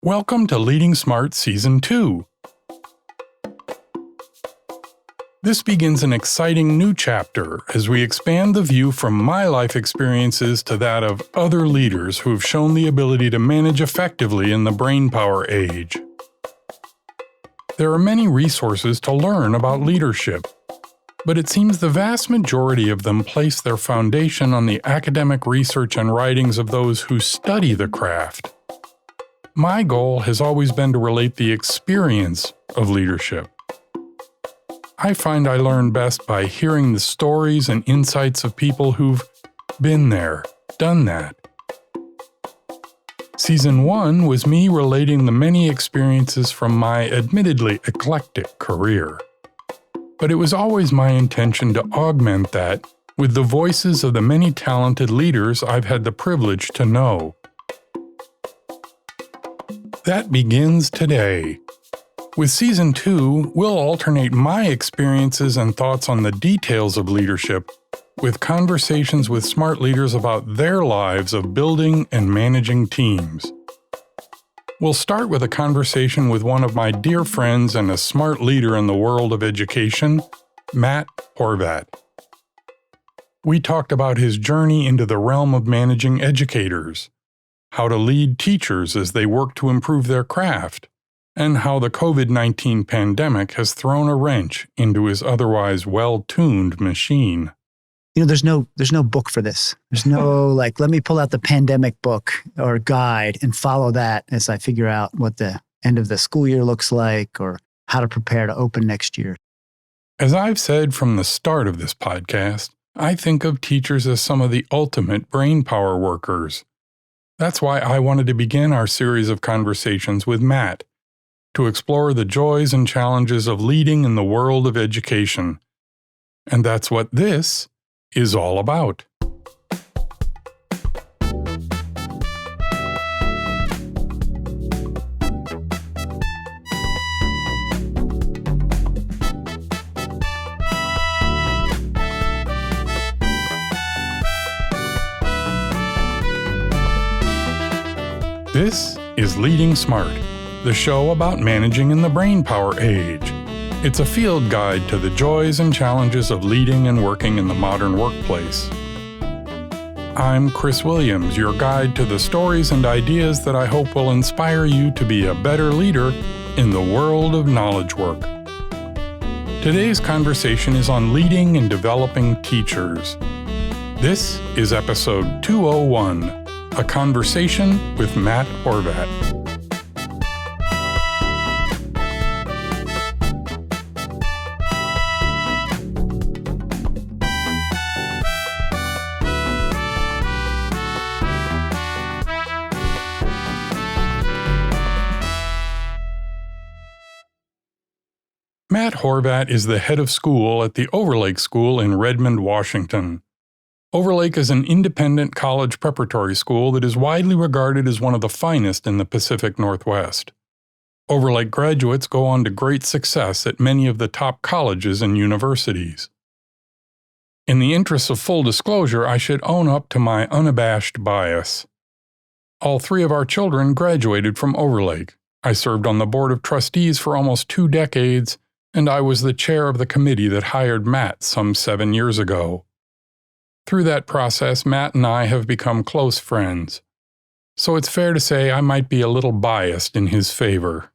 Welcome to Leading Smart Season 2. This begins an exciting new chapter as we expand the view from my life experiences to that of other leaders who have shown the ability to manage effectively in the brainpower age. There are many resources to learn about leadership, but it seems the vast majority of them place their foundation on the academic research and writings of those who study the craft. My goal has always been to relate the experience of leadership. I find I learn best by hearing the stories and insights of people who've been there, done that. Season 1 was me relating the many experiences from my admittedly eclectic career. But it was always my intention to augment that with the voices of the many talented leaders I've had the privilege to know. That begins today. With Season 2, we'll alternate my experiences and thoughts on the details of leadership with conversations with smart leaders about their lives of building and managing teams. We'll start with a conversation with one of my dear friends and a smart leader in the world of education, Matt Horvat. We talked about his journey into the realm of managing educators, how to lead teachers as they work to improve their craft, and how the COVID-19 pandemic has thrown a wrench into his otherwise well-tuned machine. You know, there's no book for this. There's no let me pull out the pandemic book or guide and follow that as I figure out what the end of the school year looks like or how to prepare to open next year. As I've said from the start of this podcast, I think of teachers as some of the ultimate brainpower workers. That's why I wanted to begin our series of conversations with Matt, to explore the joys and challenges of leading in the world of education. And that's what this is all about. This is Leading Smart, the show about managing in the brainpower age. It's a field guide to the joys and challenges of leading and working in the modern workplace. I'm Chris Williams, your guide to the stories and ideas that I hope will inspire you to be a better leader in the world of knowledge work. Today's conversation is on leading and developing teachers. This is episode 201, a conversation with Matt Horvat. Matt Horvat is the head of school at the Overlake School in Redmond, Washington. Overlake is an independent college preparatory school that is widely regarded as one of the finest in the Pacific Northwest. Overlake graduates go on to great success at many of the top colleges and universities. In the interests of full disclosure, I should own up to my unabashed bias. All three of our children graduated from Overlake. I served on the board of trustees for almost 2 decades, and I was the chair of the committee that hired Matt some 7 years ago. Through that process, Matt and I have become close friends. So it's fair to say I might be a little biased in his favor.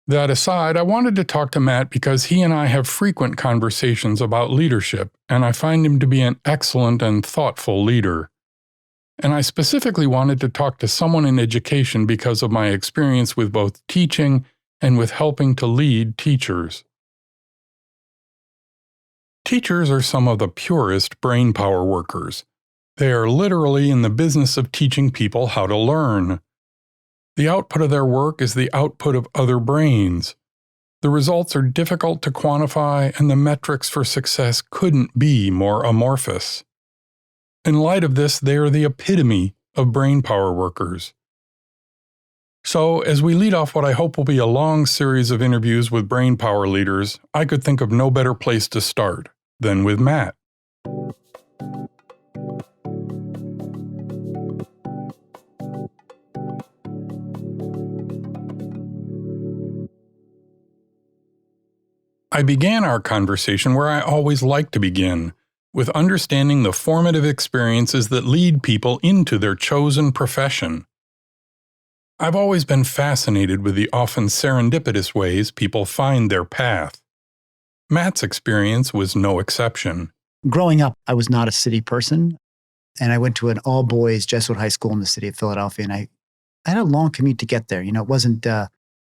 That aside, I wanted to talk to Matt because he and I have frequent conversations about leadership, and I find him to be an excellent and thoughtful leader. And I specifically wanted to talk to someone in education because of my experience with both teaching and with helping to lead teachers. Teachers are some of the purest brainpower workers. They are literally in the business of teaching people how to learn. The output of their work is the output of other brains. The results are difficult to quantify, and the metrics for success couldn't be more amorphous. In light of this, they are the epitome of brainpower workers. So, as we lead off what I hope will be a long series of interviews with brainpower leaders, I could think of no better place to start than with Matt. I began our conversation where I always like to begin, with understanding the formative experiences that lead people into their chosen profession. I've always been fascinated with the often serendipitous ways people find their path. Matt's experience was no exception. Growing up, I was not a city person, and I went to an all-boys Jesuit high school in the city of Philadelphia, and I had a long commute to get there. It wasn't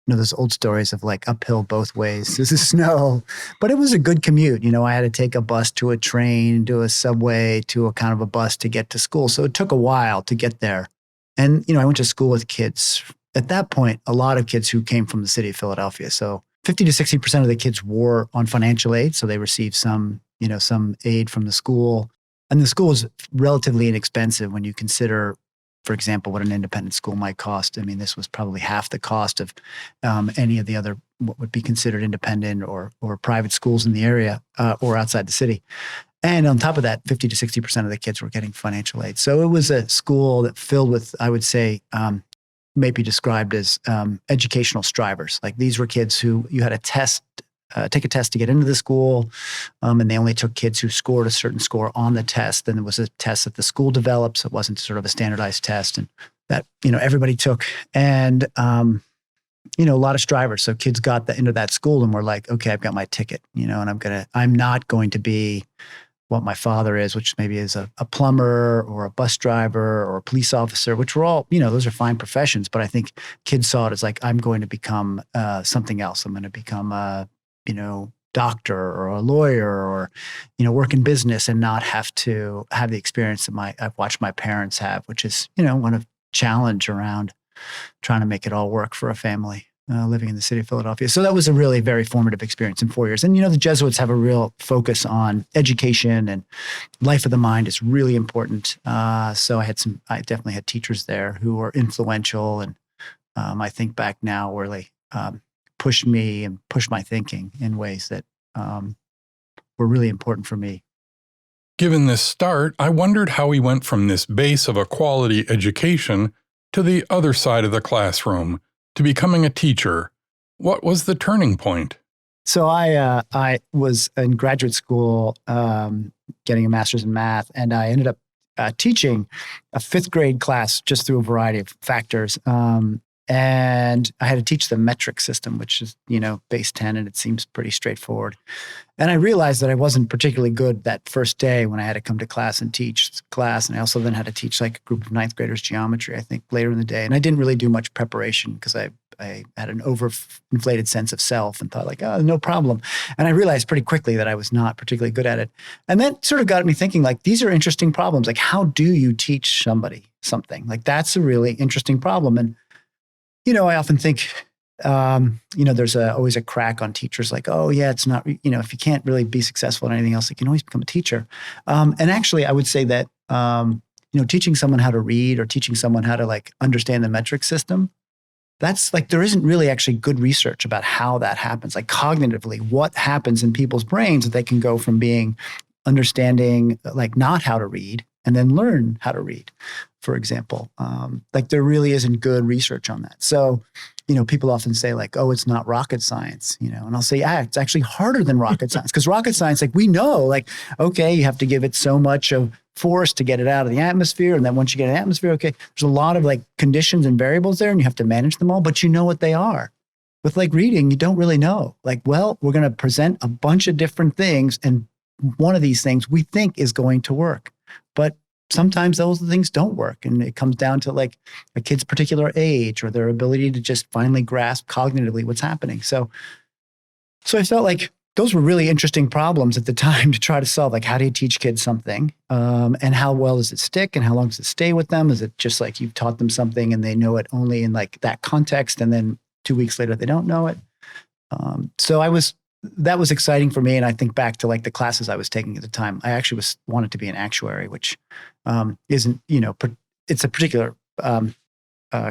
those old stories of like uphill both ways. This is snow, but it was a good commute. I had to take a bus to a train, to a subway, to a kind of a bus to get to school. So it took a while to get there. And, I went to school with kids. At that point, a lot of kids who came from the city of Philadelphia. So 50 to 60% of the kids were on financial aid. So they received some aid from the school. And the school was relatively inexpensive when you consider, for example, what an independent school might cost. I mean, this was probably half the cost of any of the other what would be considered independent or private schools in the area or outside the city. And on top of that, 50 to 60% of the kids were getting financial aid. So it was a school that filled with, I would say, maybe described as educational strivers. Like these were kids who you had to take a test to get into the school, and they only took kids who scored a certain score on the test. Then there was a test that the school developed, so it wasn't sort of a standardized test, and that everybody took. And a lot of strivers. So kids got into that school and were like, okay, I've got my ticket, and I'm not going to be what my father is, which maybe is a plumber or a bus driver or a police officer, which were all, those are fine professions. But I think kids saw it as like, I'm going to become something else. I'm going to become a, doctor or a lawyer or, work in business and not have to have the experience that I've watched my parents have, which is, one of challenge around trying to make it all work for a family. Living in the city of Philadelphia. So that was a really very formative experience in 4 years. And, the Jesuits have a real focus on education, and life of the mind is really important. So I definitely had teachers there who were influential. And I think back now really pushed me and pushed my thinking in ways that were really important for me. Given this start, I wondered how he went from this base of a quality education to the other side of the classroom, to becoming a teacher. What was the turning point? So I was in graduate school getting a master's in math, and I ended up teaching a fifth grade class just through a variety of factors. And I had to teach the metric system, which is, base 10, and it seems pretty straightforward. And I realized that I wasn't particularly good that first day when I had to come to class and teach class. And I also then had to teach like a group of ninth graders geometry, I think, later in the day. And I didn't really do much preparation because I had an overinflated sense of self and thought like, oh, no problem. And I realized pretty quickly that I was not particularly good at it. And that sort of got me thinking, like, these are interesting problems. Like, how do you teach somebody something? Like, that's a really interesting problem. And I often think, there's always a crack on teachers like, oh yeah, it's not, if you can't really be successful in anything else, you can always become a teacher. And actually I would say that, teaching someone how to read or teaching someone how to like understand the metric system, that's like, there isn't really actually good research about how that happens. Like cognitively, what happens in people's brains that they can go from being understanding like not how to read and then learn how to read, for example. Like there really isn't good research on that. So, people often say like, oh, it's not rocket science, and I'll say, it's actually harder than rocket science, because rocket science, like we know, like, okay, you have to give it so much of force to get it out of the atmosphere. And then once you get in the atmosphere, okay, there's a lot of like conditions and variables there and you have to manage them all, but you know what they are. With like reading, you don't really know. Like, well, we're going to present a bunch of different things, and one of these things we think is going to work. But sometimes those things don't work. And it comes down to like a kid's particular age or their ability to just finally grasp cognitively what's happening. So I felt like those were really interesting problems at the time to try to solve. Like, how do you teach kids something? And how well does it stick? And how long does it stay with them? Is it just like you've taught them something and they know it only in like that context, and then 2 weeks later they don't know it? That was exciting for me. And I think back to like the classes I was taking at the time. I actually wanted to be an actuary, which isn't, it's a particular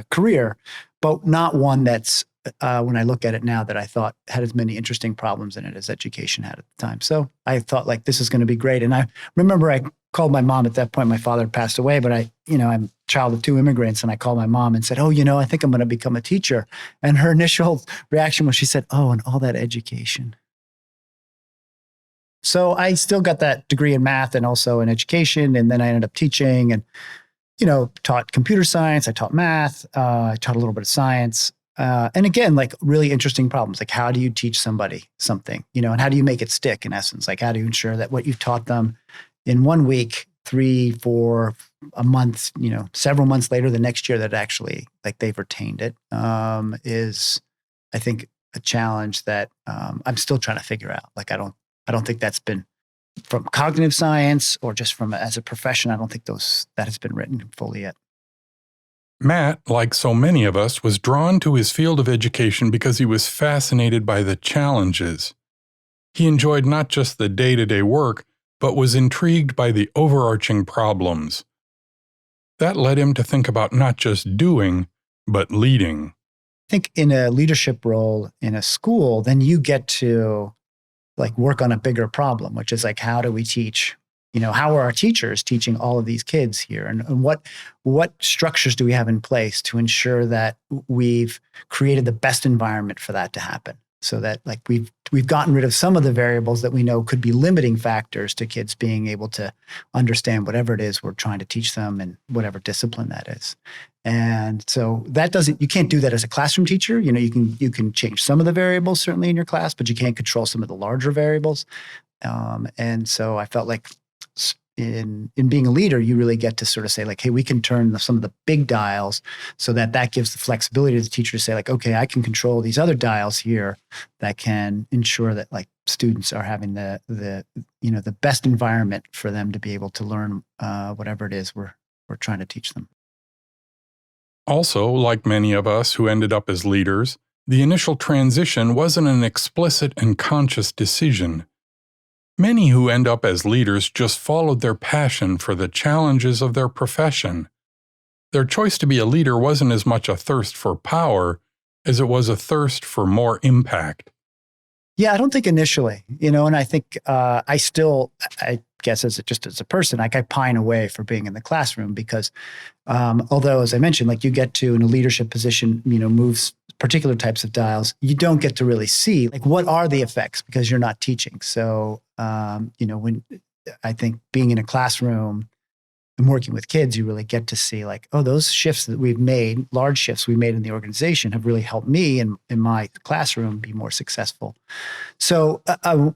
career, but not one that's, when I look at it now, that I thought had as many interesting problems in it as education had at the time. So I thought like, this is going to be great. And I remember I called my mom at that point. My father had passed away, but I'm a child of two immigrants. And I called my mom and said, oh, I think I'm going to become a teacher. And her initial reaction was, she said, oh, and all that education. So I still got that degree in math and also in education. And then I ended up teaching and, taught computer science. I taught math. I taught a little bit of science. And again, like really interesting problems. Like how do you teach somebody something, and how do you make it stick in essence? Like how do you ensure that what you've taught them in 1 week, 3, 4, a month, several months later, the next year that actually like they've retained it, is I think a challenge that I'm still trying to figure out. Like I don't think that's been from cognitive science or just from as a profession. I don't think that has been written fully yet. Matt, like so many of us, was drawn to his field of education because he was fascinated by the challenges. He enjoyed not just the day-to-day work, but was intrigued by the overarching problems. That led him to think about not just doing, but leading. I think in a leadership role in a school, then you get to like work on a bigger problem, which is like, how do we teach, how are our teachers teaching all of these kids here? And what structures do we have in place to ensure that we've created the best environment for that to happen? So that like we've gotten rid of some of the variables that we know could be limiting factors to kids being able to understand whatever it is we're trying to teach them and whatever discipline that is. And so you can't do that as a classroom teacher. You can change some of the variables certainly in your class, but you can't control some of the larger variables. And so I felt like in being a leader, you really get to sort of say like, hey, we can turn some of the big dials so that gives the flexibility to the teacher to say like, okay, I can control these other dials here that can ensure that like students are having the best environment for them to be able to learn whatever it is we're trying to teach them. Also, like many of us who ended up as leaders, the initial transition wasn't an explicit and conscious decision. Many who end up as leaders just followed their passion for the challenges of their profession. Their choice to be a leader wasn't as much a thirst for power as it was a thirst for more impact. Yeah, I don't think initially, and I think I guess as a person, like I pine away for being in the classroom because although, as I mentioned, like you get to in a leadership position, moves particular types of dials, you don't get to really see like what are the effects because you're not teaching. So, when I think being in a classroom and working with kids, you really get to see like, oh, those shifts that we've made, large shifts we made in the organization have really helped me in my classroom be more successful. So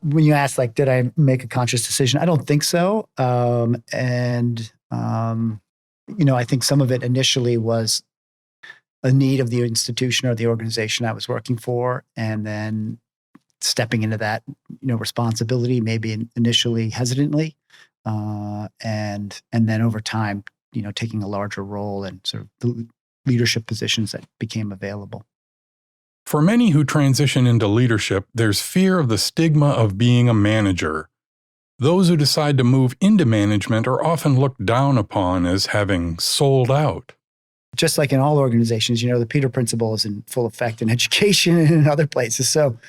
when you ask like, did I make a conscious decision? I don't think so. I think some of it initially was a need of the institution or the organization I was working for. And then stepping into that, responsibility, maybe initially hesitantly. And then over time, taking a larger role and sort of the leadership positions that became available. For many who transition into leadership, there's fear of the stigma of being a manager. Those who decide to move into management are often looked down upon as having sold out. Just like in all organizations, the Peter Principle is in full effect in education and in other places. So,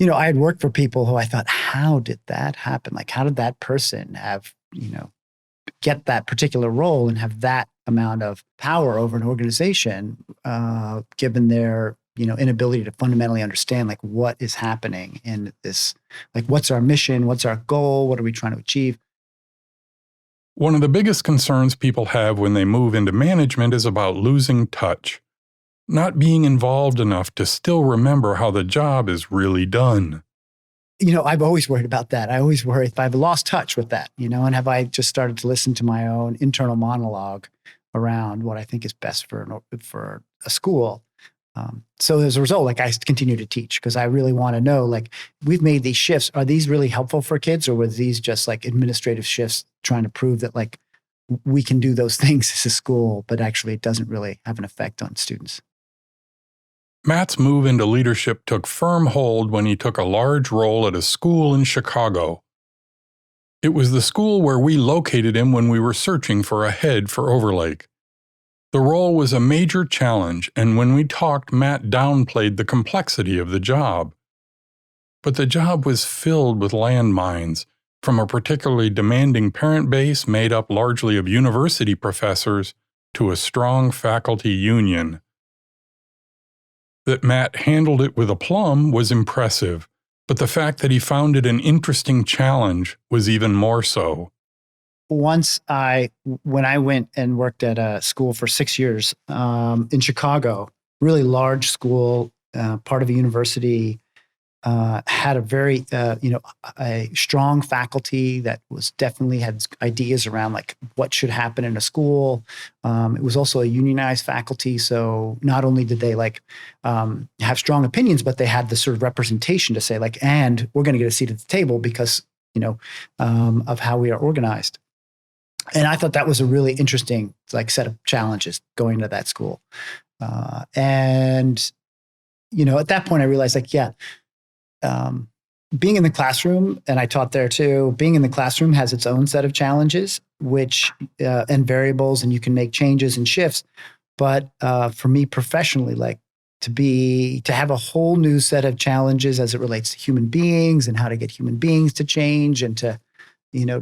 I had worked for people who I thought, how did that happen? Like, how did that person have, get that particular role and have that amount of power over an organization, given their, inability to fundamentally understand like what is happening in this, like what's our mission, what's our goal, what are we trying to achieve? One of the biggest concerns people have when they move into management is about losing touch, not being involved enough to still remember how the job is really done. I've always worried about that. I always worry if I've lost touch with that, and have I just started to listen to my own internal monologue around what I think is best for a school. So as a result, like I continue to teach because I really want to know, like we've made these shifts. Are these really helpful for kids or were these just like administrative shifts trying to prove that like we can do those things as a school, but actually it doesn't really have an effect on students? Matt's move into leadership took firm hold when he took a large role at a school in Chicago. It was the school where we located him when we were searching for a head for Overlake. The role was a major challenge, and when we talked, Matt downplayed the complexity of the job. But the job was filled with landmines, from a particularly demanding parent base made up largely of university professors to a strong faculty union. That Matt handled it with aplomb was impressive, But the fact that he found it an interesting challenge was even more so. When I went and worked at a school for 6 years in Chicago, really large school, part of a university, had a very, a strong faculty that was definitely had ideas around like what should happen in a school. It was also a unionized faculty. So not only did they have strong opinions, but they had the sort of representation to say like, and we're going to get a seat at the table because, of how we are organized. And I thought that was a really interesting set of challenges going to that school. At that point I realized being in the classroom, and I taught there too, being in the classroom has its own set of challenges, and variables, and you can make changes and shifts. But for me professionally, to have a whole new set of challenges as it relates to human beings and how to get human beings to change, and to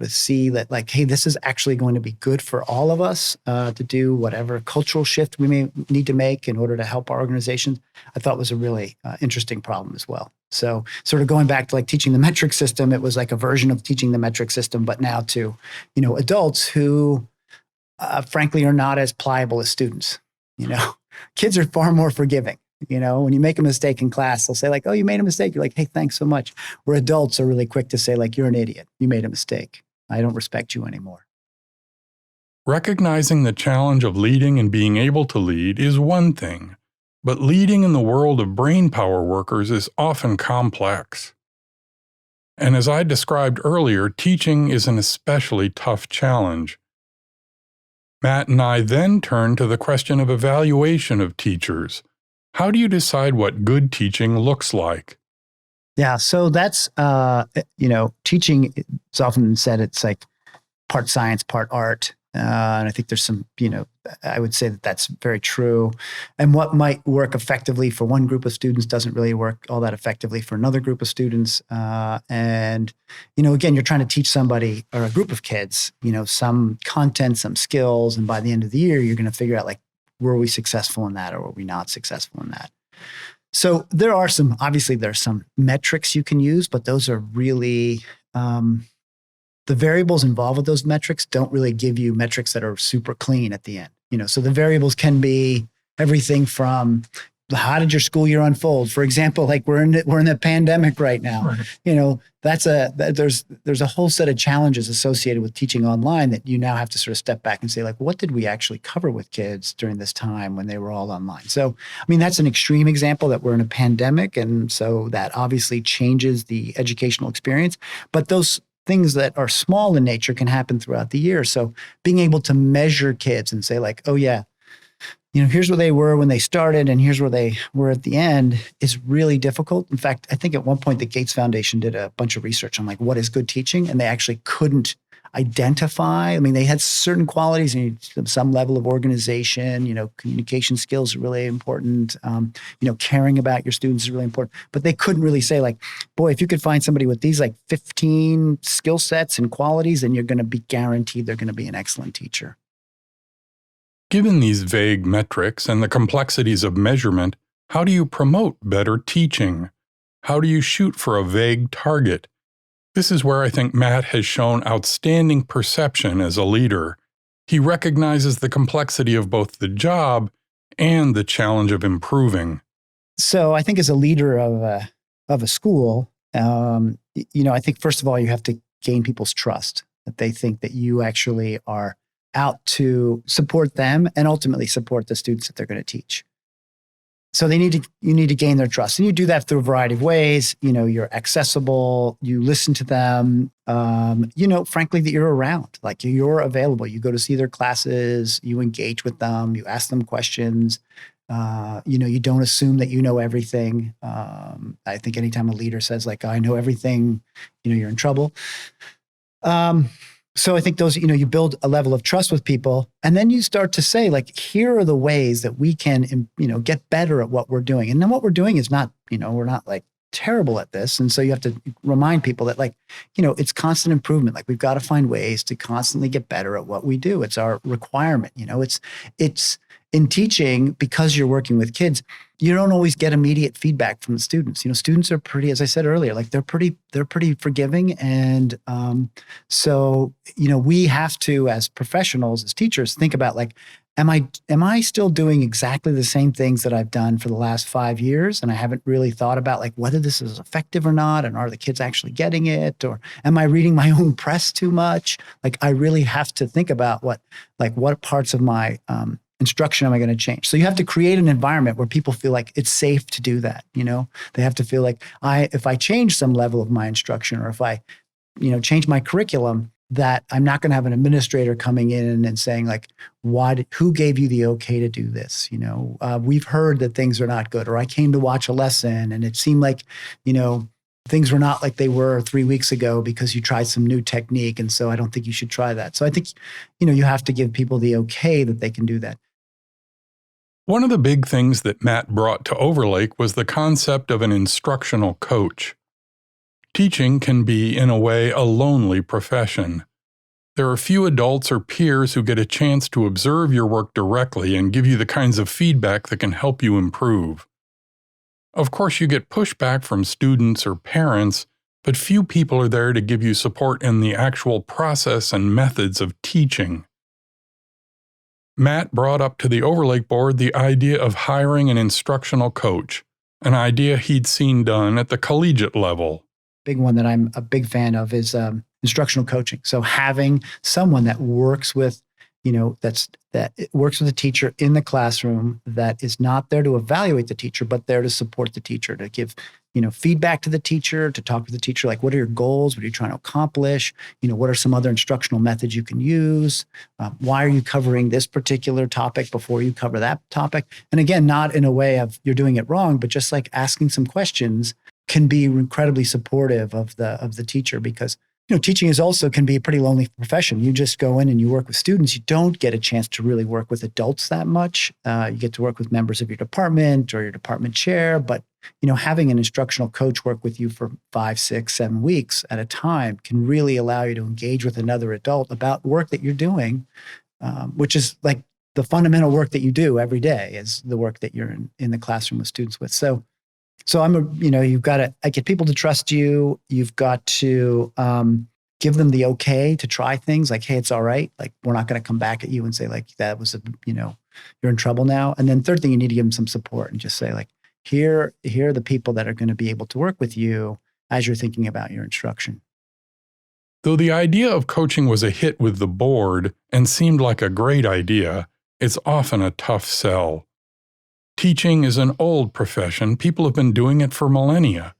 see that hey, this is actually going to be good for all of us to do whatever cultural shift we may need to make in order to help our organizations, I thought was a really interesting problem as well. So sort of going back to teaching the metric system, it was like a version of teaching the metric system, but now to, adults who frankly are not as pliable as students. Kids are far more forgiving. When you make a mistake in class, they'll say oh, you made a mistake. You're like, hey, thanks so much. Where adults are really quick to say you're an idiot. You made a mistake. I don't respect you anymore. Recognizing the challenge of leading and being able to lead is one thing, but leading in the world of brainpower workers is often complex. And as I described earlier, teaching is an especially tough challenge. Matt and I then turned to the question of evaluation of teachers. How do you decide what good teaching looks like? Yeah, so that's, teaching, it's often said it's part science, part art. And I think there's some, I would say that that's very true. And what might work effectively for one group of students doesn't really work all that effectively for another group of students. Again, you're trying to teach somebody or a group of kids, some content, some skills. And by the end of the year, you're going to figure out were we successful in that or were we not successful in that? So there's some metrics you can use, but those are really, the variables involved with those metrics don't really give you metrics that are super clean at the end. So the variables can be everything from how did your school year unfold? For example, we're in the pandemic right now. Right. There's a whole set of challenges associated with teaching online that you now have to sort of step back and say what did we actually cover with kids during this time when they were all online? So, that's an extreme example that we're in a pandemic. And so that obviously changes the educational experience, but those things that are small in nature can happen throughout the year. So being able to measure kids and say oh yeah, here's where they were when they started and here's where they were at the end is really difficult. In fact, I think at one point the Gates Foundation did a bunch of research on what is good teaching, and they actually couldn't identify. They had certain qualities, some level of organization, communication skills are really important. Caring about your students is really important, but they couldn't really say boy, if you could find somebody with these 15 skill sets and qualities, then you're going to be guaranteed they're going to be an excellent teacher. Given these vague metrics and the complexities of measurement, how do you promote better teaching? How do you shoot for a vague target? This is where I think Matt has shown outstanding perception as a leader. He recognizes the complexity of both the job and the challenge of improving. So I think as a leader of a school, I think first of all, you have to gain people's trust, that they think that you actually are out to support them and ultimately support the students that they're going to teach. So you need to gain their trust. And you do that through a variety of ways. You're accessible, you listen to them, frankly, that you're around, you're available. You go to see their classes, you engage with them, you ask them questions. You don't assume that you know everything. I think anytime a leader says I know everything, you're in trouble. So I think those, you build a level of trust with people, and then you start to say, here are the ways that we can, get better at what we're doing. And then what we're doing is not, we're not terrible at this. And so you have to remind people that it's constant improvement. Like we've got to find ways to constantly get better at what we do. It's our requirement. It's in teaching, because you're working with kids, you don't always get immediate feedback from the students. Students are pretty, as I said earlier, like they're pretty forgiving. And so we have to, as professionals, as teachers, think about like, am I still doing exactly the same things that I've done for the last 5 years? And I haven't really thought about like whether this is effective or not. And are the kids actually getting it? Or am I reading my own press too much? Like I really have to think about what parts of my instruction am I going to change? So you have to create an environment where people feel like it's safe to do that. They have to feel like if I change some level of my instruction, or if I, change my curriculum, that I'm not going to have an administrator coming in and saying like, who gave you the okay to do this? We've heard that things are not good, or I came to watch a lesson and it seemed like, things were not like they were 3 weeks ago because you tried some new technique. And so I don't think you should try that. So I think, you have to give people the okay that they can do that. One of the big things that Matt brought to Overlake was the concept of an instructional coach. Teaching can be, in a way, a lonely profession. There are few adults or peers who get a chance to observe your work directly and give you the kinds of feedback that can help you improve. Of course, you get pushback from students or parents, but few people are there to give you support in the actual process and methods of teaching. Matt brought up to the Overlake board the idea of hiring an instructional coach, an idea he'd seen done at the collegiate level. Big one that I'm a big fan of is instructional coaching. So having someone that works with, that works with a teacher in the classroom, that is not there to evaluate the teacher, but there to support the teacher, to give, feedback to the teacher, to talk with the teacher, like, what are your goals? What are you trying to accomplish? What are some other instructional methods you can use? Why are you covering this particular topic before you cover that topic? And again, not in a way of you're doing it wrong, but just like asking some questions can be incredibly supportive of the teacher, because teaching can be a pretty lonely profession. You just go in and you work with students. You don't get a chance to really work with adults that much. You get to work with members of your department or your department chair, but having an instructional coach work with you for 5, 6, 7 weeks at a time can really allow you to engage with another adult about work that you're doing, which is like the fundamental work that you do every day is the work that you're in the classroom with students with. So you've got to get people to trust you. You've got to give them the okay to try things like, hey, it's all right. Like, we're not going to come back at you and say like, that was, you're in trouble now. And then third thing, you need to give them some support and just say like, here are the people that are going to be able to work with you as you're thinking about your instruction. Though the idea of coaching was a hit with the board and seemed like a great idea, it's often a tough sell. Teaching is an old profession. People have been doing it for millennia.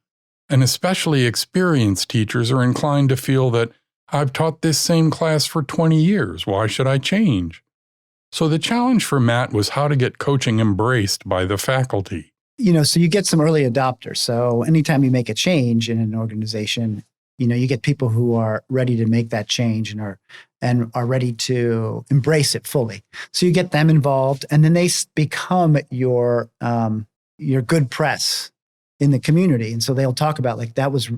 And especially experienced teachers are inclined to feel that I've taught this same class for 20 years. Why should I change? So the challenge for Matt was how to get coaching embraced by the faculty. So you get some early adopters. So anytime you make a change in an organization, you get people who are ready to make that change and are ready to embrace it fully. So you get them involved, and then they become your good press in the community. And so they'll talk about like, that was,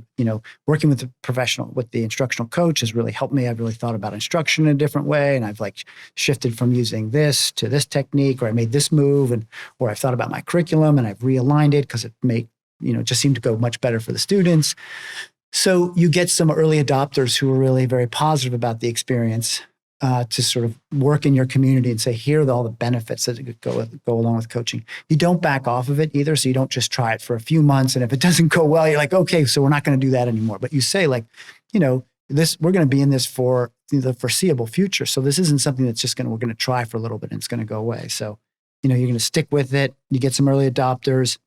working with the instructional coach has really helped me. I've really thought about instruction in a different way. And I've like shifted from using this to this technique, or I made this move, or I've thought about my curriculum and I've realigned it because it just seemed to go much better for the students. So you get some early adopters who are really very positive about the experience, to sort of work in your community and say, here are all the benefits that go along with coaching. You don't back off of it either. So you don't just try it for a few months. And if it doesn't go well, you're like, okay, so we're not going to do that anymore. But you say like, we're going to be in this for the foreseeable future. So this isn't something that's we're going to try for a little bit and it's going to go away. So, you're going to stick with it. You get some early adopters.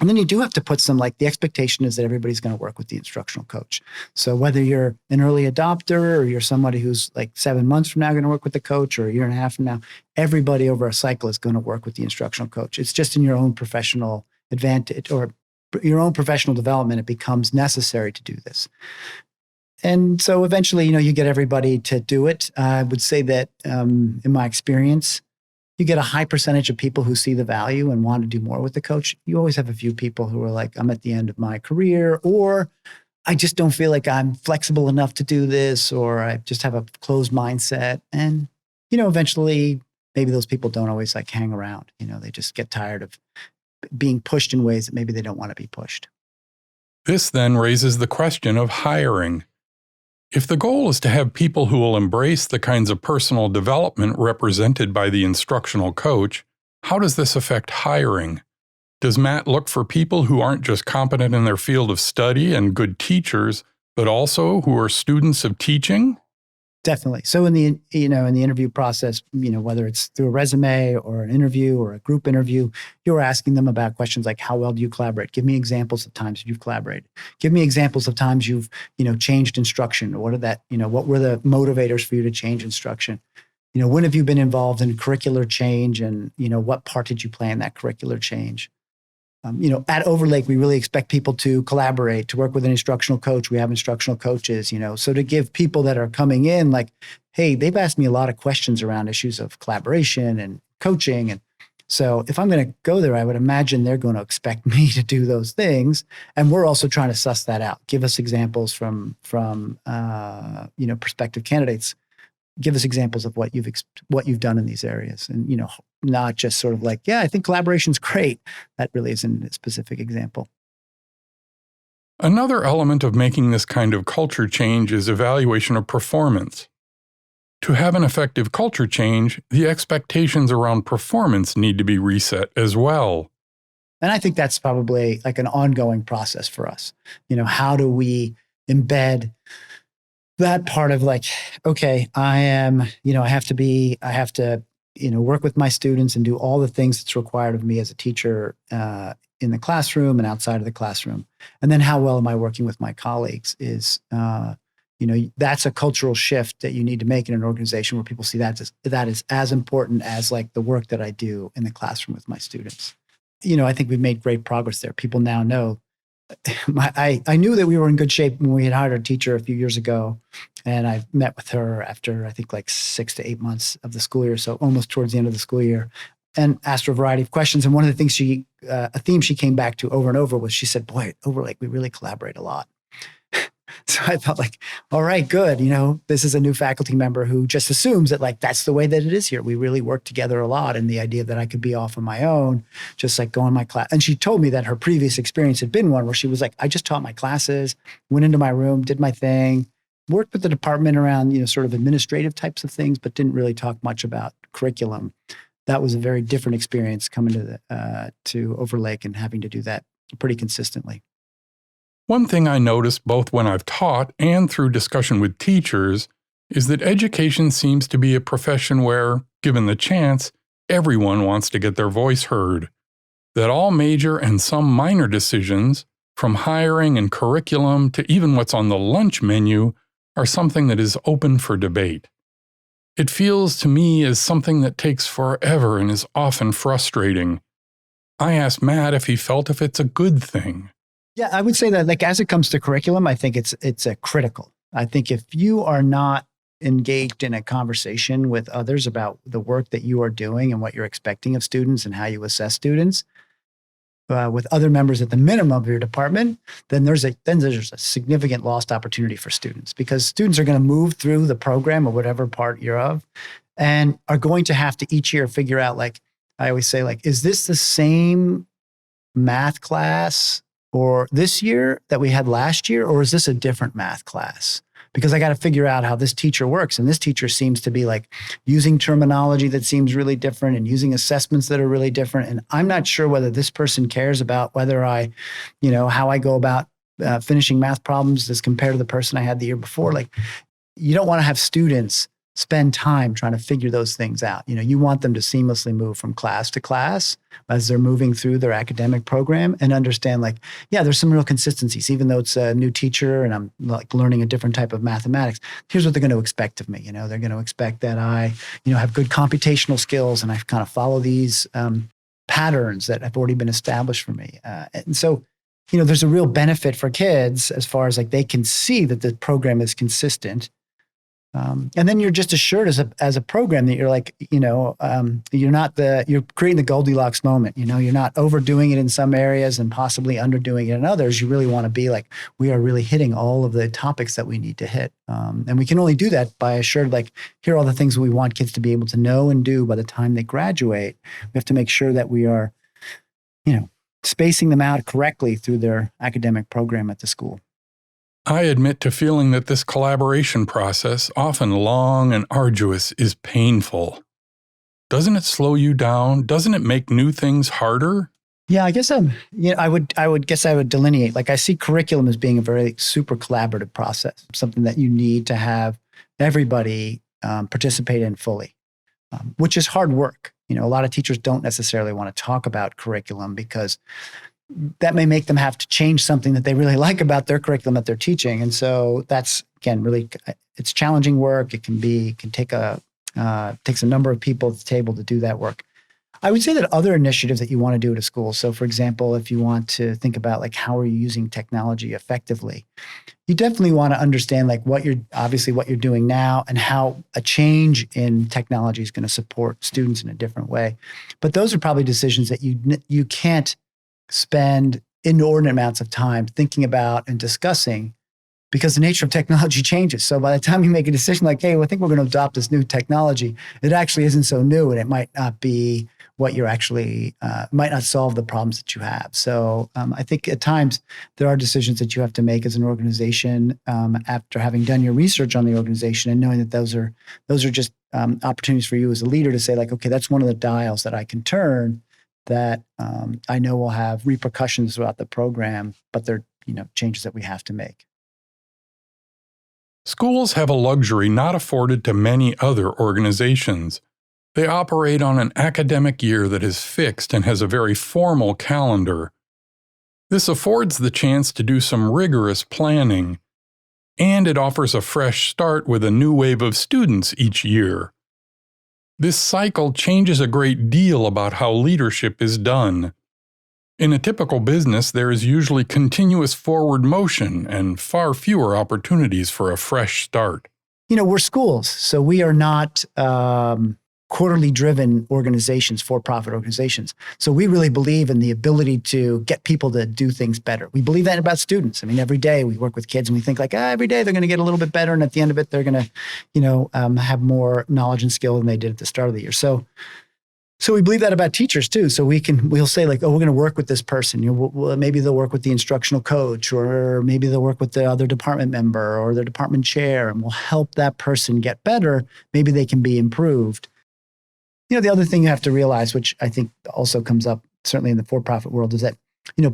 And then you do have to put the expectation is that everybody's going to work with the instructional coach. So whether you're an early adopter or you're somebody who's like 7 months from now going to work with the coach, or a year and a half from now, everybody over a cycle is going to work with the instructional coach. It's just in your own professional advantage or your own professional development, it becomes necessary to do this. And so eventually, you get everybody to do it. I would say that in my experience, you get a high percentage of people who see the value and want to do more with the coach. You always have a few people who are like, I'm at the end of my career, or I just don't feel like I'm flexible enough to do this, or I just have a closed mindset. And, eventually maybe those people don't always like hang around. They just get tired of being pushed in ways that maybe they don't want to be pushed. This then raises the question of hiring. If the goal is to have people who will embrace the kinds of personal development represented by the instructional coach, how does this affect hiring? Does Matt look for people who aren't just competent in their field of study and good teachers, but also who are students of teaching? Definitely. So in the interview process, whether it's through a resume or an interview or a group interview, you're asking them about questions like, how well do you collaborate? Give me examples of times you've collaborated. Give me examples of times you've, changed instruction. What were the motivators for you to change instruction? When have you been involved in curricular change, and, what part did you play in that curricular change? At Overlake, we really expect people to collaborate, to work with an instructional coach. We have instructional coaches, so to give people that are coming in, like, hey, they've asked me a lot of questions around issues of collaboration and coaching. And so if I'm going to go there, I would imagine they're going to expect me to do those things. And we're also trying to suss that out. Give us examples from prospective candidates. Give us examples of what you've done in these areas, and not just sort of like, yeah, I think collaboration's great. That really isn't a specific example. Another element of making this kind of culture change is evaluation of performance. To have an effective culture change, the expectations around performance need to be reset as well. And I think that's probably like an ongoing process for us. How do we embed that part of like, okay, I have to work with my students and do all the things that's required of me as a teacher in the classroom and outside of the classroom. And then how well am I working with my colleagues is, that's a cultural shift that you need to make in an organization where people see that is as important as like the work that I do in the classroom with my students. I think we've made great progress there. People now know. I knew that we were in good shape when we had hired a teacher a few years ago, and I met with her after I think like 6 to 8 months of the school year, so almost towards the end of the school year, and asked her a variety of questions. And one of the things a theme she came back to over and over was she said, "Boy, at Overlake, we really collaborate a lot." So I felt like, all right, good. This is a new faculty member who just assumes that like, that's the way that it is here. We really work together a lot. And the idea that I could be off on my own, just like go in my class. And she told me that her previous experience had been one where she was like, I just taught my classes, went into my room, did my thing, worked with the department around, sort of administrative types of things, but didn't really talk much about curriculum. That was a very different experience coming to Overlake and having to do that pretty consistently. One thing I noticed both when I've taught and through discussion with teachers is that education seems to be a profession where, given the chance, everyone wants to get their voice heard. That all major and some minor decisions, from hiring and curriculum to even what's on the lunch menu, are something that is open for debate. It feels to me as something that takes forever and is often frustrating. I asked Matt if he felt if it's a good thing. Yeah, I would say that like as it comes to curriculum, I think it's a critical. I think if you are not engaged in a conversation with others about the work that you are doing and what you're expecting of students and how you assess students with other members at the minimum of your department, then there's a significant lost opportunity for students, because students are going to move through the program or whatever part you're of and are going to have to each year figure out, like I always say, like, is this the same math class or this year that we had last year, or is this a different math class? Because I got to figure out how this teacher works. And this teacher seems to be like using terminology that seems really different and using assessments that are really different. And I'm not sure whether this person cares about whether how I go about finishing math problems as compared to the person I had the year before. Like, you don't want to have students spend time trying to figure those things out. You want them to seamlessly move from class to class as they're moving through their academic program and understand, like, yeah, there's some real consistencies, even though it's a new teacher and I'm like learning a different type of mathematics. Here's what they're going to expect of me. They're going to expect that I, have good computational skills and I kind of follow these patterns that have already been established for me. And so, there's a real benefit for kids as far as like they can see that the program is consistent. And then you're just assured as a program that you're like, you're creating the Goldilocks moment. You're not overdoing it in some areas and possibly underdoing it in others. You really want to be like, we are really hitting all of the topics that we need to hit. And we can only do that by assured, like, here are all the things we want kids to be able to know and do by the time they graduate. We have to make sure that we are, spacing them out correctly through their academic program at the school. I admit to feeling that this collaboration process, often long and arduous, is painful. Doesn't it slow you down? Doesn't it make new things harder? Yeah, I guess I would delineate. Like, I see curriculum as being a very super collaborative process, something that you need to have everybody participate in fully, which is hard work. A lot of teachers don't necessarily want to talk about curriculum because that may make them have to change something that they really like about their curriculum that they're teaching. And so that's, again, really, it's challenging work. It can take takes a number of people at the table to do that work. I would say that other initiatives that you want to do at a school. So for example, if you want to think about like, how are you using technology effectively? You definitely want to understand like what you're doing now and how a change in technology is going to support students in a different way. But those are probably decisions that you can't spend inordinate amounts of time thinking about and discussing because the nature of technology changes. So by the time you make a decision like, hey, well, I think we're going to adopt this new technology, it actually isn't so new and it might not be what you're actually, might not solve the problems that you have. So I think at times there are decisions that you have to make as an organization after having done your research on the organization and knowing that those are just opportunities for you as a leader to say like, okay, that's one of the dials that I can turn that I know will have repercussions throughout the program, but they're changes that we have to make. Schools have a luxury not afforded to many other organizations. They operate on an academic year that is fixed and has a very formal calendar. This affords the chance to do some rigorous planning, and it offers a fresh start with a new wave of students each year. This cycle changes a great deal about how leadership is done. In a typical business, there is usually continuous forward motion and far fewer opportunities for a fresh start. We're schools, so we are not quarterly driven organizations, for-profit organizations. So we really believe in the ability to get people to do things better. We believe that about students. I mean, every day we work with kids and we think like, every day they're going to get a little bit better. And at the end of it, they're going to, have more knowledge and skill than they did at the start of the year. So we believe that about teachers too. So we'll say like, oh, we're going to work with this person. Maybe they'll work with the instructional coach, or maybe they'll work with the other department member or their department chair, and we'll help that person get better. Maybe they can be improved. The other thing you have to realize, which I think also comes up certainly in the for-profit world, is that,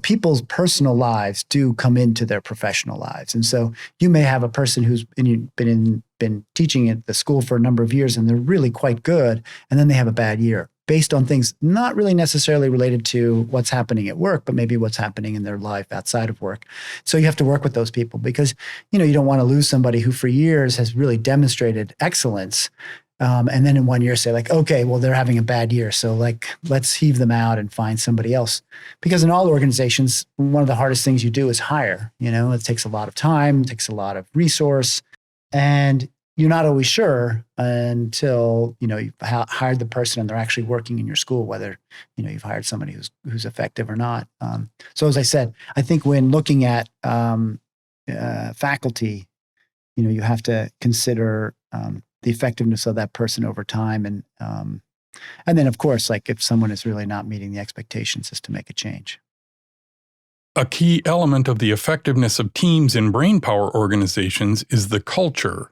people's personal lives do come into their professional lives. And so you may have a person who's been teaching at the school for a number of years and they're really quite good, and then they have a bad year based on things not really necessarily related to what's happening at work, but maybe what's happening in their life outside of work. So you have to work with those people because, you don't want to lose somebody who for years has really demonstrated excellence. And then in 1 year say like, okay, well, they're having a bad year. So like, let's heave them out and find somebody else. Because in all organizations, one of the hardest things you do is hire. It takes a lot of time, it takes a lot of resource, and you're not always sure until, you've hired the person and they're actually working in your school, whether, you've hired somebody who's effective or not. So as I said, I think when looking at faculty, you have to consider the effectiveness of that person over time. And then, of course, like if someone is really not meeting the expectations, is to make a change. A key element of the effectiveness of teams in brainpower organizations is the culture.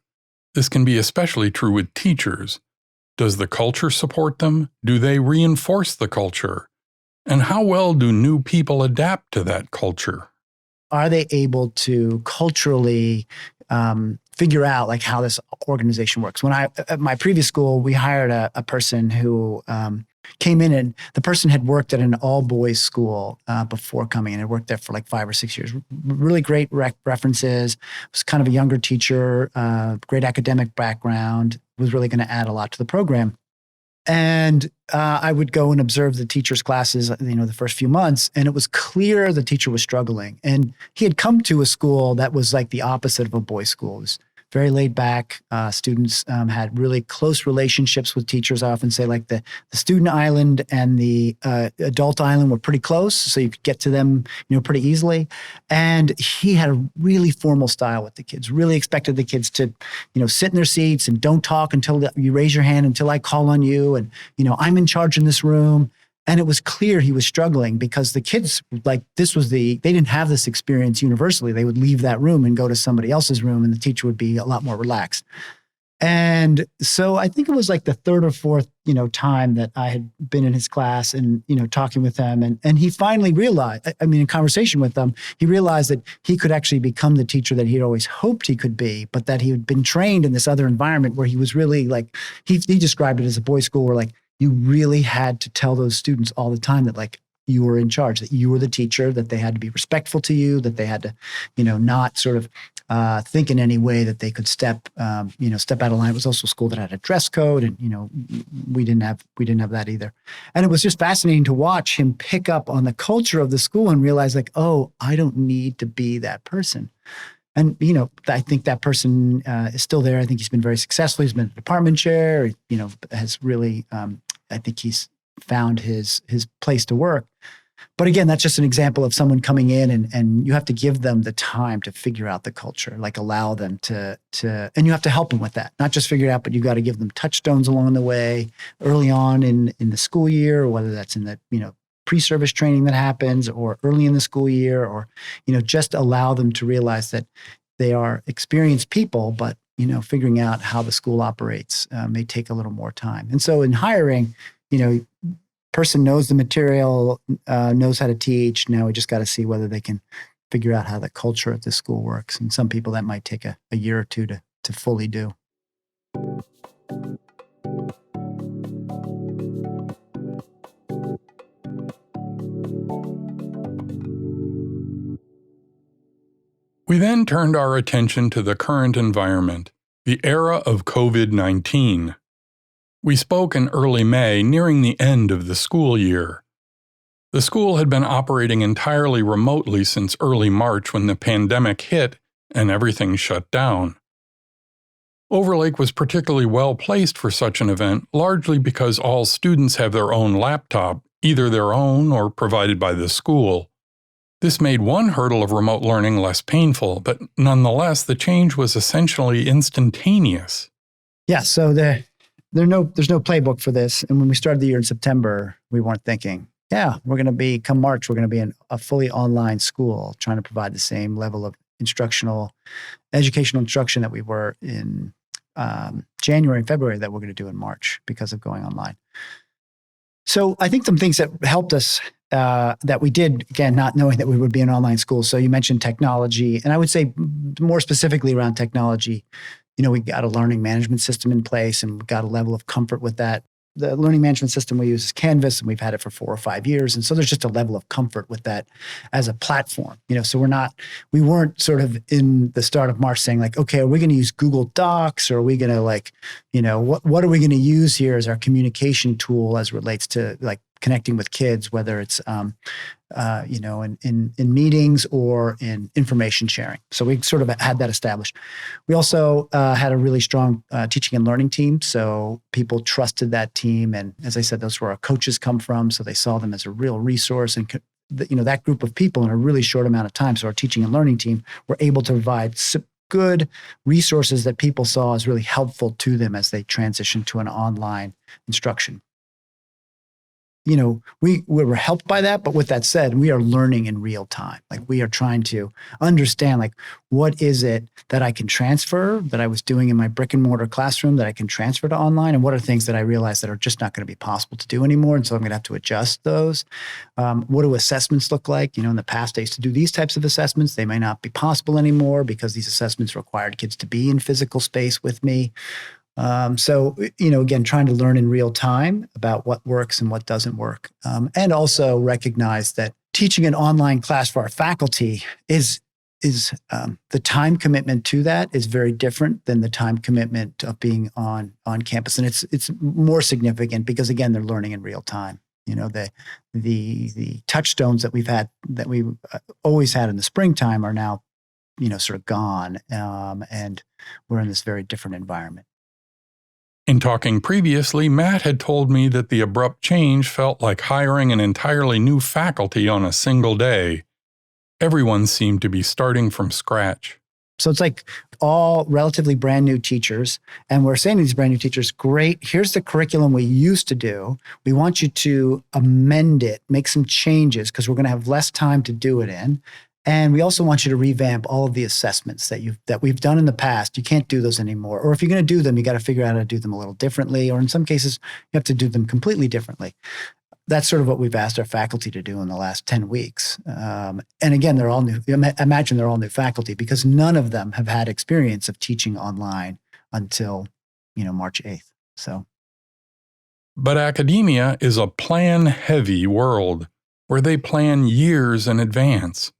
This can be especially true with teachers. Does the culture support them? Do they reinforce the culture? And how well do new people adapt to that culture? Are they able to culturally figure out like how this organization works? At my previous school, we hired a person who came in, and the person had worked at an all-boys school before coming in and worked there for like 5 or 6 years. Really great references. Was kind of a younger teacher, great academic background, was really going to add a lot to the program. And I would go and observe the teacher's classes, the first few months, and it was clear the teacher was struggling. And he had come to a school that was like the opposite of a boys' school. It was very laid back. Students had really close relationships with teachers. I often say like the student island and the adult island were pretty close, so you could get to them, pretty easily. And he had a really formal style with the kids, really expected the kids to, sit in their seats and don't talk until you raise your hand until I call on you. And, I'm in charge in this room. And it was clear he was struggling because the kids, they didn't have this experience universally. They would leave that room and go to somebody else's room, and the teacher would be a lot more relaxed. And so I think it was like the third or fourth, time that I had been in his class and, talking with them. And he finally realized, in conversation with them, he realized that he could actually become the teacher that he'd always hoped he could be, but that he had been trained in this other environment where he was really he described it as a boys' school where you really had to tell those students all the time that you were in charge, that you were the teacher, that they had to be respectful to you, that they had to, not sort of think in any way that they could step out of line. It was also a school that had a dress code, and we didn't have that either. And it was just fascinating to watch him pick up on the culture of the school and realize oh, I don't need to be that person. And, I think that person is still there. I think he's been very successful. He's been a department chair, has really, I think he's found his place to work. But again, that's just an example of someone coming in and you have to give them the time to figure out the culture, allow them to, and you have to help them with that. Not just figure it out, but you got to give them touchstones along the way early on in the school year, or whether that's in the, pre-service training that happens or early in the school year, or, just allow them to realize that they are experienced people, but, figuring out how the school operates may take a little more time. And so in hiring, person knows the material, knows how to teach. Now we just got to see whether they can figure out how the culture at the school works. And some people that might take a year or two to fully do. We then turned our attention to the current environment, the era of COVID-19. We spoke in early May, nearing the end of the school year. The school had been operating entirely remotely since early March when the pandemic hit and everything shut down. Overlake was particularly well placed for such an event, largely because all students have their own laptop, either their own or provided by the school. This made one hurdle of remote learning less painful, but nonetheless, the change was essentially instantaneous. Yeah, so there's no playbook for this. And when we started the year in September, we weren't thinking, come March, we're going to be in a fully online school, trying to provide the same level of educational instruction that we were in January and February that we're going to do in March because of going online. So I think some things that helped us that we did, again, not knowing that we would be an online school. So you mentioned technology, and I would say more specifically around technology, we got a learning management system in place and we got a level of comfort with that. The learning management system we use is Canvas, and we've had it for 4 or 5 years. And so there's just a level of comfort with that as a platform, so we weren't sort of in the start of March saying okay, are we going to use Google Docs, or are we going to what are we going to use here as our communication tool as it relates to connecting with kids, whether it's, in meetings or in information sharing. So we sort of had that established. We also had a really strong teaching and learning team. So people trusted that team. And as I said, those were our coaches come from. So they saw them as a real resource. And, that group of people in a really short amount of time. So our teaching and learning team were able to provide good resources that people saw as really helpful to them as they transitioned to an online instruction. We were helped by that. But with that said, we are learning in real time. We are trying to understand, what is it that I can transfer that I was doing in my brick and mortar classroom that I can transfer to online? And what are things that I realize that are just not going to be possible to do anymore? And so I'm going to have to adjust those. What do assessments look like? In the past, I used to do these types of assessments. They may not be possible anymore because these assessments required kids to be in physical space with me. So, again, trying to learn in real time about what works and what doesn't work. And also recognize that teaching an online class for our faculty is the time commitment to that is very different than the time commitment of being on campus. And it's more significant because, again, they're learning in real time. The touchstones that we always had in the springtime are now sort of gone. And we're in this very different environment. In talking previously, Matt had told me that the abrupt change felt like hiring an entirely new faculty on a single day. Everyone seemed to be starting from scratch. So it's like all relatively brand new teachers. And we're saying to these brand new teachers, great, here's the curriculum we used to do. We want you to amend it, make some changes because we're going to have less time to do it in. And we also want you to revamp all of the assessments that we've done in the past. You can't do those anymore. Or if you're going to do them, you got to figure out how to do them a little differently. Or in some cases, you have to do them completely differently. That's sort of what we've asked our faculty to do in the last 10 weeks. And again, they're all new. Imagine they're all new faculty because none of them have had experience of teaching online until, March 8th. So, but academia is a plan-heavy world where they plan years in advance.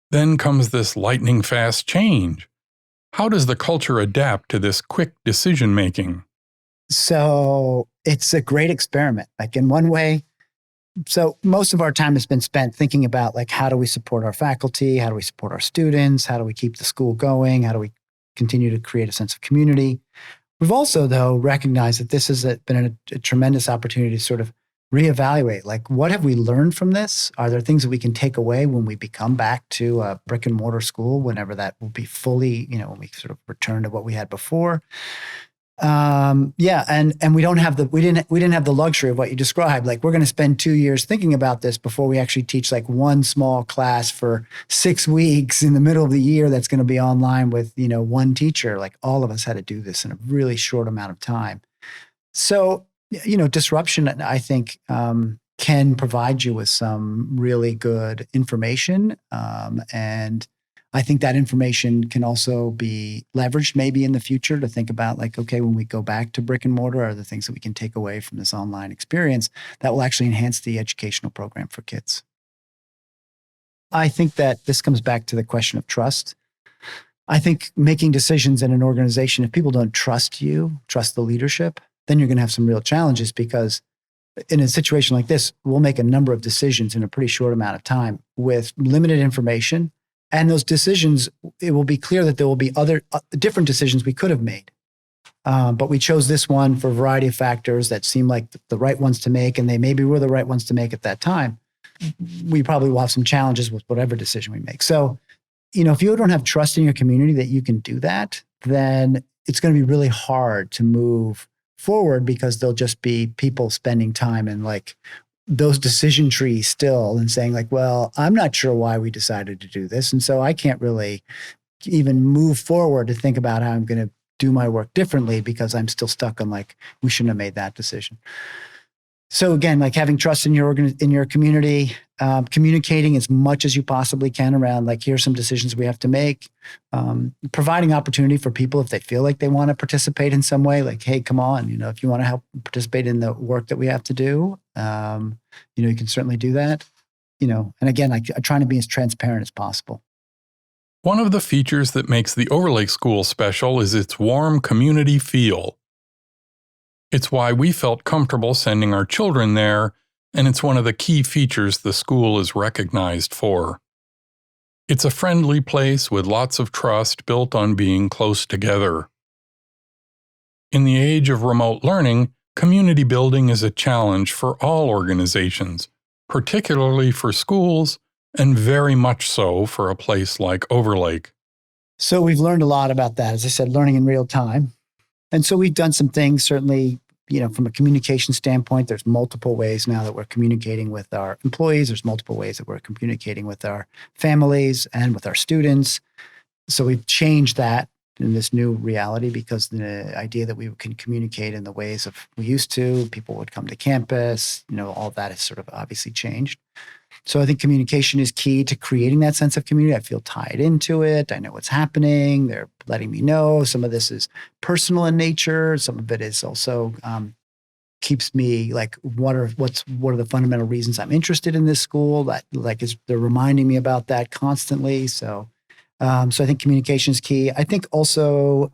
Then comes this lightning-fast change. How does the culture adapt to this quick decision-making? So it's a great experiment. Like in one way, so most of our time has been spent thinking about like, how do we support our faculty? How do we support our students? How do we keep the school going? How do we continue to create a sense of community? We've also, though, recognized that this has been a tremendous opportunity to sort of reevaluate, like, what have we learned from this? Are there things that we can take away when we become back to a brick and mortar school, whenever that will be fully, when we sort of return to what we had before? And we didn't have the luxury of what you described. Like, we're going to spend 2 years thinking about this before we actually teach like one small class for 6 weeks in the middle of the year that's going to be online with, one teacher. Like, all of us had to do this in a really short amount of time. So, disruption, I think, can provide you with some really good information. And I think that information can also be leveraged maybe in the future to think about like, okay, when we go back to brick and mortar, are the things that we can take away from this online experience that will actually enhance the educational program for kids? I think that this comes back to the question of trust. I think making decisions in an organization, if people don't trust you, trust the leadership, then you're going to have some real challenges, because in a situation like this, we'll make a number of decisions in a pretty short amount of time with limited information. And those decisions, it will be clear that there will be other different decisions we could have made. But we chose this one for a variety of factors that seemed like the right ones to make, and they maybe were the right ones to make at that time. We probably will have some challenges with whatever decision we make. So, if you don't have trust in your community that you can do that, then it's going to be really hard to move forward, because there'll just be people spending time in like those decision trees still and saying like, well, I'm not sure why we decided to do this. And so I can't really even move forward to think about how I'm going to do my work differently, because I'm still stuck on like, we shouldn't have made that decision. So again, like having trust in your community, communicating as much as you possibly can around like, here's some decisions we have to make, providing opportunity for people if they feel like they want to participate in some way, like, hey, come on, if you want to help participate in the work that we have to do, you can certainly do that, and again, like trying to be as transparent as possible. One of the features that makes the Overlake School special is its warm community feel. It's why we felt comfortable sending our children there, and it's one of the key features the school is recognized for. It's a friendly place with lots of trust built on being close together. In the age of remote learning, community building is a challenge for all organizations, particularly for schools, and very much so for a place like Overlake. So we've learned a lot about that, as I said, learning in real time. And so we've done some things, certainly, from a communication standpoint. There's multiple ways now that we're communicating with our employees. There's multiple ways that we're communicating with our families and with our students. So we've changed that in this new reality, because the idea that we can communicate in the ways of we used to, people would come to campus, all that has sort of obviously changed. So I think communication is key to creating that sense of community. I feel tied into it. I know what's happening. They're letting me know. Some of this is personal in nature. Some of it is also keeps me like, what are the fundamental reasons I'm interested in this school? That they're reminding me about that constantly. So I think communication is key. I think also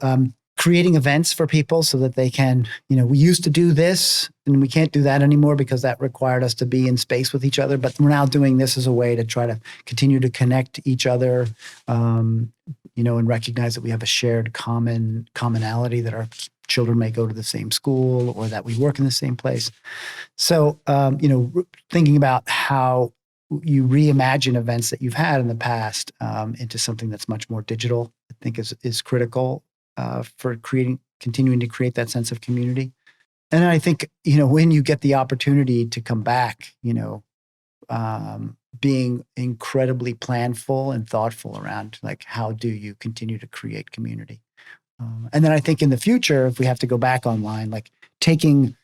creating events for people so that they can, we used to do this and we can't do that anymore because that required us to be in space with each other. But we're now doing this as a way to try to continue to connect each other, and recognize that we have a shared commonality, that our children may go to the same school or that we work in the same place. So, thinking about how you reimagine events that you've had in the past into something that's much more digital, I think is critical for continuing to create that sense of community. And I think, when you get the opportunity to come back, being incredibly planful and thoughtful around like, how do you continue to create community? And then I think in the future, if we have to go back online, like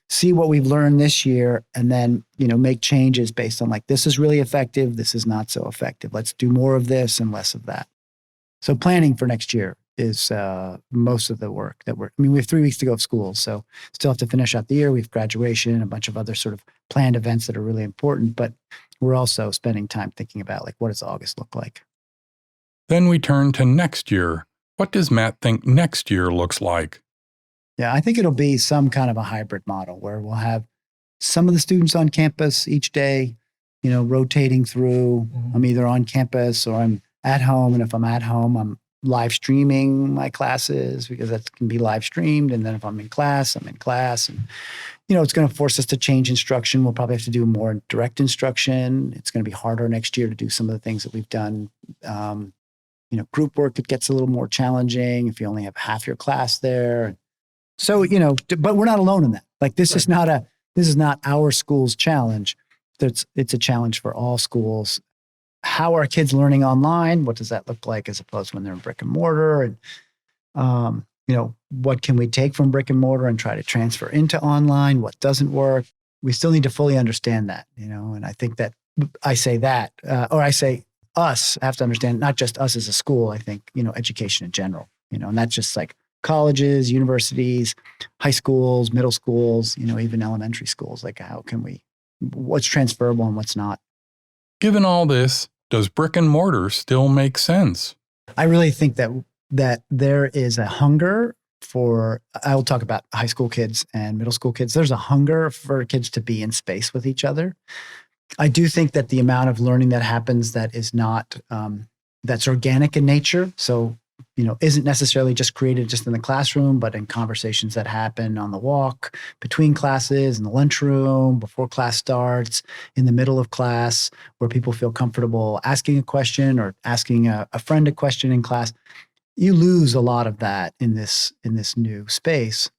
see what we've learned this year and then, make changes based on like, this is really effective. This is not so effective. Let's do more of this and less of that. So planning for next year is most of the work we have 3 weeks to go of school. So still have to finish out the year. We have graduation, a bunch of other sort of planned events that are really important, but we're also spending time thinking about like, what does August look like? Then we turn to next year. What does Matt think next year looks like? Yeah, I think it'll be some kind of a hybrid model where we'll have some of the students on campus each day, rotating through. Mm-hmm. I'm either on campus or I'm at home. And if I'm at home, I'm live streaming my classes because that can be live streamed. And then if I'm in class, I'm in class. And, it's going to force us to change instruction. We'll probably have to do more direct instruction. It's going to be harder next year to do some of the things that we've done. Group work, it gets a little more challenging if you only have half your class there. So, but we're not alone in that. Like this is not our school's challenge. It's a challenge for all schools. How are kids learning online? What does that look like as opposed to when they're in brick and mortar? And, what can we take from brick and mortar and try to transfer into online? What doesn't work? We still need to fully understand that, and I think that I say us have to understand, not just us as a school, I think, education in general, and that's just like colleges, universities, high schools, middle schools, even elementary schools. Like what's transferable and what's not? Given all this, does brick and mortar still make sense? I really think that there is a hunger I will talk about high school kids and middle school kids. There's a hunger for kids to be in space with each other. I do think that the amount of learning that happens that is not, that's organic in nature. So, isn't necessarily just created just in the classroom, but in conversations that happen on the walk, between classes, in the lunchroom, before class starts, in the middle of class, where people feel comfortable asking a question or asking a friend a question in class. You lose a lot of that in this new space.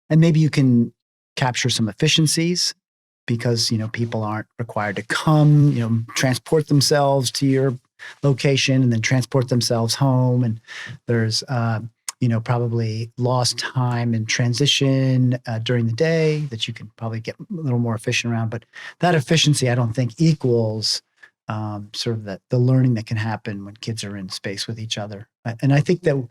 And maybe you can capture some efficiencies because, people aren't required to come, transport themselves to your location and then transport themselves home. And there's, probably lost time in transition during the day that you can probably get a little more efficient around. But that efficiency, I don't think equals sort of the learning that can happen when kids are in space with each other. And I think that,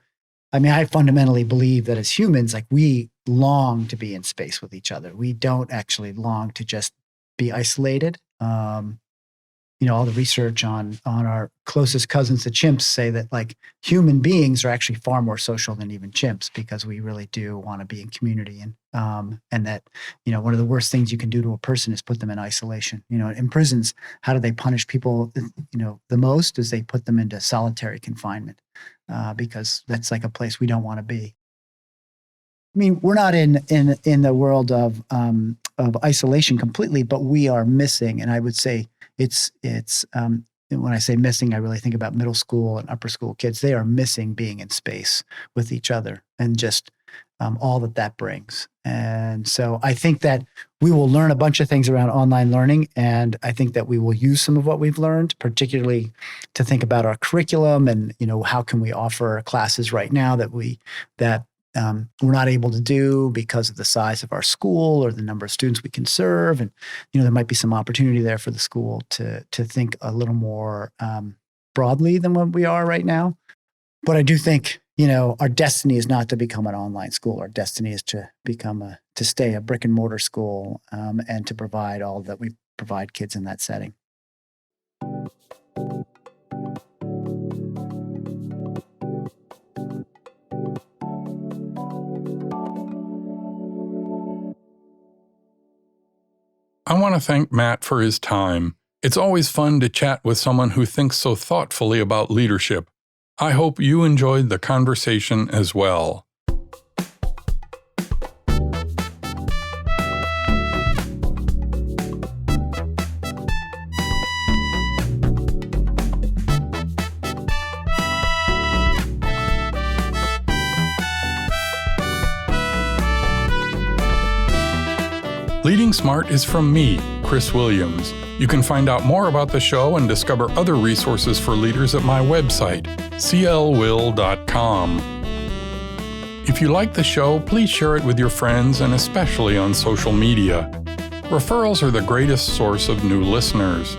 I fundamentally believe that as humans, like we long to be in space with each other. We don't actually long to just be isolated. All the research on our closest cousins, the chimps, say that like human beings are actually far more social than even chimps because we really do want to be in community. And that, one of the worst things you can do to a person is put them in isolation. In prisons, how do they punish people, the most is they put them into solitary confinement because that's like a place we don't want to be. We're not in the world of isolation completely, but we are missing. And I would say it's when I say missing, I really think about middle school and upper school kids. They are missing being in space with each other and just all that brings. And so I think that we will learn a bunch of things around online learning. And I think that we will use some of what we've learned, particularly to think about our curriculum and, how can we offer classes right now that we're not able to do because of the size of our school or the number of students we can serve. And, there might be some opportunity there for the school to think a little more broadly than what we are right now. But I do think, our destiny is not to become an online school. Our destiny is to stay a brick and mortar school and to provide all that we provide kids in that setting. I want to thank Matt for his time. It's always fun to chat with someone who thinks so thoughtfully about leadership. I hope you enjoyed the conversation as well. Leading Smart is from me, Chris Williams. You can find out more about the show and discover other resources for leaders at my website, clwill.com. If you like the show, please share it with your friends and especially on social media. Referrals are the greatest source of new listeners.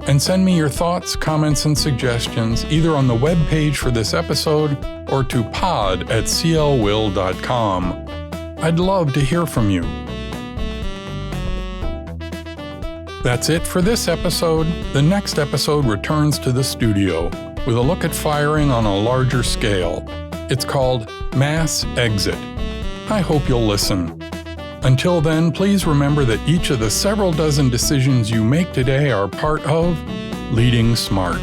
And send me your thoughts, comments, and suggestions either on the webpage for this episode or to pod@clwill.com. I'd love to hear from you. That's it for this episode. The next episode returns to the studio with a look at firing on a larger scale. It's called Mass Exit. I hope you'll listen. Until then, please remember that each of the several dozen decisions you make today are part of Leading Smart.